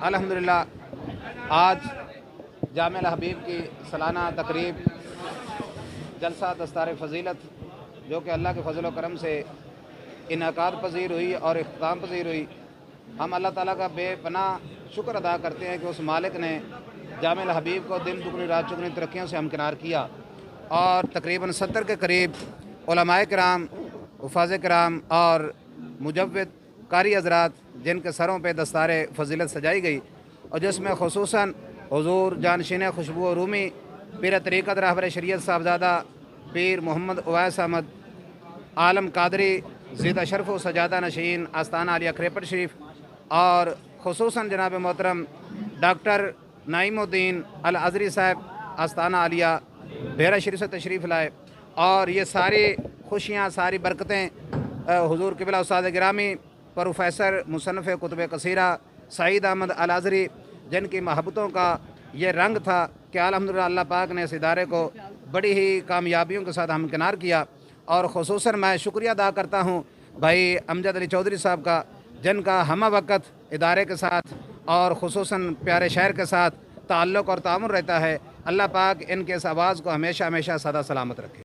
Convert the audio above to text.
الحمدللہ آج جامع الحبیب کی سالانہ تقریب جلسہ دستار فضیلت جو کہ اللہ کے فضل و کرم سے انعقاد پذیر ہوئی اور اختتام پذیر ہوئی، ہم اللہ تعالیٰ کا بے پناہ شکر ادا کرتے ہیں کہ اس مالک نے جامع الحبیب کو دن دگنی رات چگنی ترقیوں سے ہمکنار کیا اور تقریباً 70 کے قریب علماء کرام، حفاظ کرام اور مجود قاری حضرات جن کے سروں پہ دستار فضیلت سجائی گئی، اور جس میں خصوصاً حضور جانشین خوشبو رومی پیر طریقت رہبر شریعت صاحبزادہ پیر محمد اویس احمد عالم قادری زیدہ شرف و سجادہ نشین آستانہ عالیہ کریپٹ شریف، اور خصوصاً جناب محترم ڈاکٹر نعیم الدین الازری صاحب آستانہ عالیہ بحیرہ شریف سے تشریف لائے، اور یہ ساری خوشیاں، ساری برکتیں حضور قبلہ استاد گرامی پروفیسر مصنف کتب کثیرہ سعید احمد الازری جن کی محبتوں کا یہ رنگ تھا کہ الحمدللہ اللہ پاک نے اس ادارے کو بڑی ہی کامیابیوں کے ساتھ ہمکنار کیا، اور خصوصاً میں شکریہ ادا کرتا ہوں بھائی امجد علی چودھری صاحب کا جن کا ہمہ وقت ادارے کے ساتھ اور خصوصاً پیارے شہر کے ساتھ تعلق اور تعاون رہتا ہے۔ اللہ پاک ان کے اس آواز کو ہمیشہ ہمیشہ سدا سلامت رکھے۔